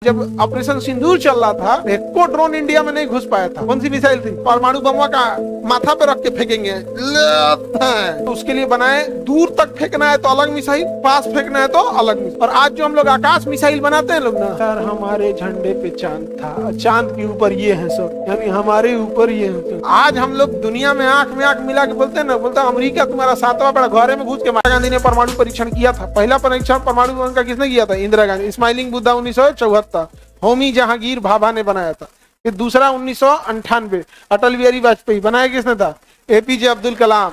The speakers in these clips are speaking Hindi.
जब ऑपरेशन सिंदूर चल रहा था, एक को ड्रोन इंडिया में नहीं घुस पाया था। कौन सी मिसाइल थी? परमाणु बम का माथा पे रख के फेंकेंगे, तो उसके लिए बनाए दूर तक फेंकना है तो अलग मिसाइल, पास फेंकना है तो अलग मिसाइल। और आज जो हम लोग आकाश मिसाइल बनाते हैं लोग ना, यार हमारे झंडे पे चांद था, चांद के ऊपर ये है सब, यानी हमारे ऊपर ये है। आज हम लोग दुनिया में आंख मिला के बोलते हैं ना, बोलता अमेरिका तुम्हारा सातवां बड़ा घरे में घुस के। महात्मा गांधी ने परमाणु परीक्षण किया था। पहला परीक्षण परमाणु बम का किसने किया था? इंदिरा गांधी। स्माइलिंग बुद्धा 1974, होमी जहांगीर भाभा ने बनाया था। फिर दूसरा 1998 अटल बिहारी वाजपेयी। बनाया किसने था? एपीजे अब्दुल कलाम।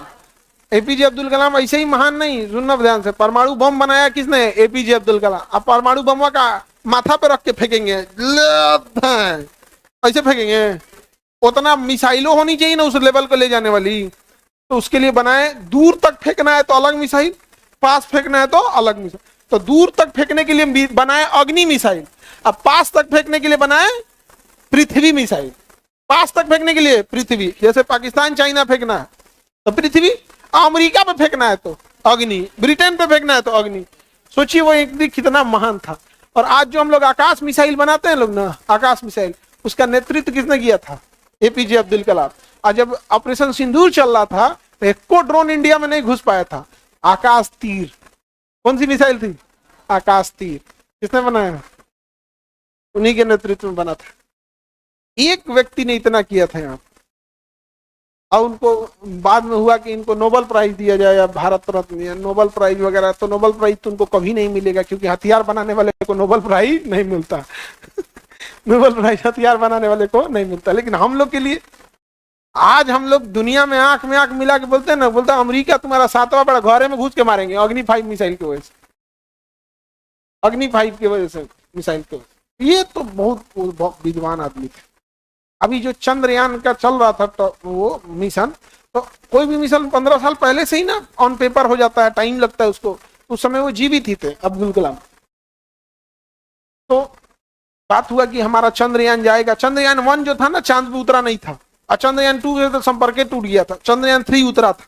एपीजे अब्दुल कलाम ऐसे ही महान नहीं, सुनना ध्यान से, परमाणु बम बनाया किसने? एपीजे अब्दुल कलाम। अब परमाणु बम का माथा पे रख के फेंकेंगे, ऐसे फेंकेंगे। उतना मिसाइलों होनी चाहिए ना उस लेवल को ले जाने वाली, तो उसके लिए बनाए दूर तक फेंकना है तो अलग मिसाइल, पास फेंकना है तो अलग मिसाइल। तो दूर तक फेंकने के लिए बनाए अग्नि मिसाइल, अब पास तक फेंकने के लिए बनाए पृथ्वी मिसाइल। पास तक फेंकने के लिए पृथ्वी, जैसे पाकिस्तान चाइना फेंकना है तो पृथ्वी, अमेरिका पे फेंकना है तो अग्नि, ब्रिटेन पे फेंकना है तो अग्नि। सोचिए वो एक दिन कितना महान था। और आज जो हम लोग आकाश मिसाइल बनाते हैं लोग ना, आकाश मिसाइल, उसका नेतृत्व किसने किया था? एपीजे अब्दुल कलाम। और जब ऑपरेशन सिंदूर चल रहा था तो एक को ड्रोन इंडिया में नहीं घुस पाया था। आकाश तीर, कौन सी मिसाइल थी? आकाश तीर। किसने बनाया? उन्हीं के नेतृत्व में बना था। एक व्यक्ति ने इतना किया था यहाँ। और उनको बाद में हुआ कि इनको नोबेल प्राइज दिया जाए या भारत रत्न या नोबेल प्राइज वगैरह, तो नोबेल प्राइज तो उनको कभी नहीं मिलेगा, क्योंकि हथियार बनाने वाले को नोबेल प्राइज नहीं मिलता। नोबेल प्राइज हथियार बनाने वाले को नहीं मिलता। लेकिन हम लोग के लिए आज हम लोग दुनिया में आंख मिला के बोलते हैं ना, बोलता अमेरिका तुम्हारा सातवां बड़ा घरे में घुस के मारेंगे अग्नि 5 मिसाइल की वजह से, अग्नि 5 की वजह से, मिसाइल की वजह से। ये तो बहुत विद्वान आदमी थे। अभी जो चंद्रयान का चल रहा था तो वो मिशन, तो कोई भी मिशन 15 साल पहले से ही ना ऑन पेपर हो जाता है, टाइम लगता है उसको। उस समय वो जीवित ही थे, अब्दुल कलाम। तो बात हुआ कि हमारा चंद्रयान जाएगा। चंद्रयान 1 जो था ना, चांद पे उतरा नहीं था, और चंद्रयान 2 तो संपर्क टूट गया था। चंद्रयान 3 उतरा था।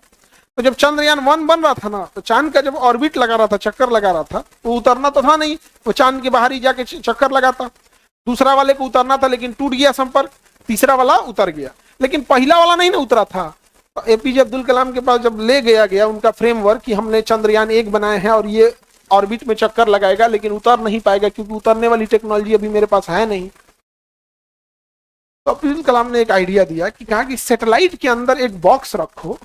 तो जब चंद्रयान 1 बन रहा था ना, तो चांद का जब ऑर्बिट लगा रहा था, चक्कर लगा रहा था, वो उतरना तो था नहीं, वो चांद के बाहर ही जाके चक्कर लगाता। दूसरा वाले को उतरना था लेकिन टूट गया संपर्क, तीसरा वाला उतर गया, लेकिन पहला वाला नहीं ना उतरा था। तो एपीजे अब्दुल कलाम के पास जब ले गया उनका फ्रेमवर्क कि हमने चंद्रयान 1 बनाए हैं और ये ऑर्बिट में चक्कर लगाएगा लेकिन उतर नहीं पाएगा क्योंकि उतरने वाली टेक्नोलॉजी अभी मेरे पास है नहीं। तो अब्दुल कलाम ने एक आइडिया दिया कि कहा कि सैटेलाइट के अंदर एक बॉक्स रखो,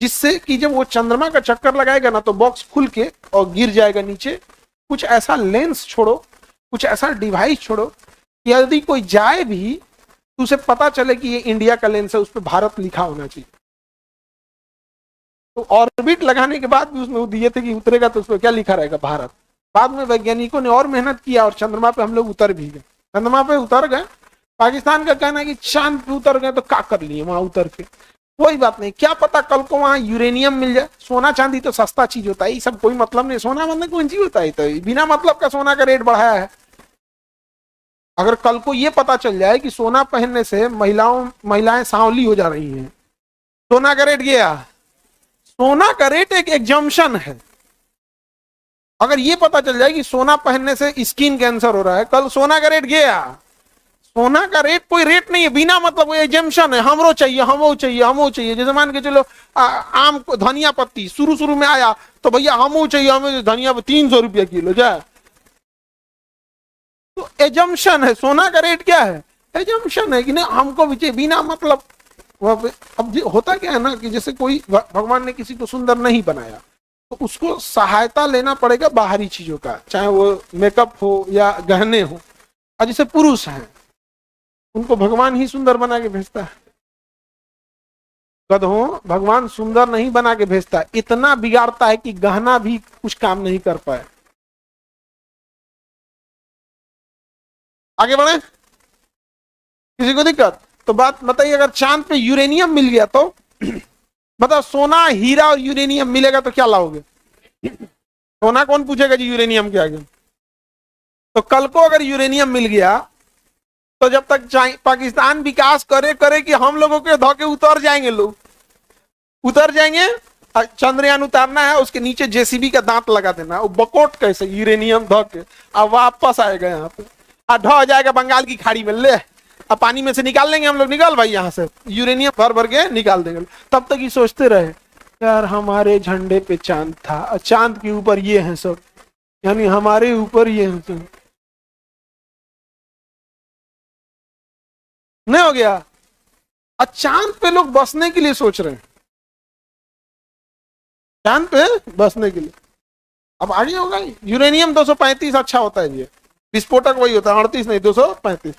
जिससे कि जब वो चंद्रमा का चक्कर लगाएगा ना तो बॉक्स खुल के और गिर जाएगा नीचे। कुछ ऐसा लेंस छोड़ो, कुछ ऐसा डिवाइस छोड़ो कि यदि कोई जाए भी तो उसे पता चले कि ये इंडिया का लेंस है, उस पर भारत लिखा होना चाहिए। तो ऑर्बिट लगाने के बाद भी उसमें वो दिए थे कि उतरेगा तो उस पर क्या लिखा रहेगा? भारत। बाद में वैज्ञानिकों ने और मेहनत किया और चंद्रमा पे हम लोग उतर भी गए। चंद्रमा पे उतर गए। पाकिस्तान का कहना है कि चांद पे उतर गए तो क्या कर लिए वहां उतर के, कोई बात नहीं, क्या पता कल को वहां यूरेनियम मिल जाए। सोना चांदी तो सस्ता चीज होता है, ये सब कोई मतलब नहीं। सोना मतलब कौन चीज होता है? तो बिना मतलब का सोना का रेट बढ़ाया है। अगर कल को ये पता चल जाए कि सोना पहनने से महिलाएं सांवली हो जा रही हैं, सोना का रेट गया। सोना का रेट एक एग्जम्पशन है। अगर ये पता चल जाए कि सोना पहनने से स्किन कैंसर हो रहा है, कल सोना का रेट गया। सोना का रेट कोई रेट नहीं है, बिना मतलब एग्जम्पशन है। हमरो चाहिए, हमो चाहिए, हमो चाहिए। जैसे मान के चलो आम धनिया पत्ती शुरू में आया तो भैया हमो चाहिए, हमें धनिया 300 रुपया किलो जाए, तो एजम्पशन है। सोना का रेट क्या है? एजम्पशन है कि नहीं हमको भी चाहिए, बिना मतलब। अब होता क्या है ना कि जैसे कोई भगवान ने किसी को सुंदर नहीं बनाया तो उसको सहायता लेना पड़ेगा बाहरी चीजों का, चाहे वो मेकअप हो या गहने हो। और जैसे पुरुष हैं उनको भगवान ही सुंदर बना के भेजता है। गधों भगवान सुंदर नहीं बना के भेजता, इतना बिगाड़ता है कि गहना भी कुछ काम नहीं कर पाए। आगे बढ़े, किसी को दिक्कत? तो बात बताइए, अगर चांद पे यूरेनियम मिल गया तो बताओ, सोना हीरा और यूरेनियम मिलेगा तो क्या लाओगे? सोना कौन पूछेगा जी यूरेनियम क्या है? तो कल को अगर यूरेनियम मिल गया तो जब तक पाकिस्तान विकास करे कि हम लोगों के धोखे उतर जाएंगे, लोग उतर जाएंगे। चंद्रयान उतारना है, उसके नीचे जेसीबी का दांत लगा देना, वो बकोट कैसे यूरेनियम धोके अब वापस आएगा यहाँ पे। ढो हो जाएगा बंगाल की खाड़ी में, ले अब पानी में से निकाल लेंगे हम लोग, निकाल भाई यहाँ से यूरेनियम भर भर के निकाल देंगे। तब तक ये सोचते रहे यार हमारे झंडे पे चांद था, चांद के ऊपर ये है सब, यानी हमारे ऊपर ये है सब। नहीं हो गया? चांद पे लोग बसने के लिए सोच रहे हैं, चांद पे बसने के लिए। अब आगे होगा यूरेनियम 235 अच्छा होता है, ये विस्फोटक वही होता है 38 नहीं 235।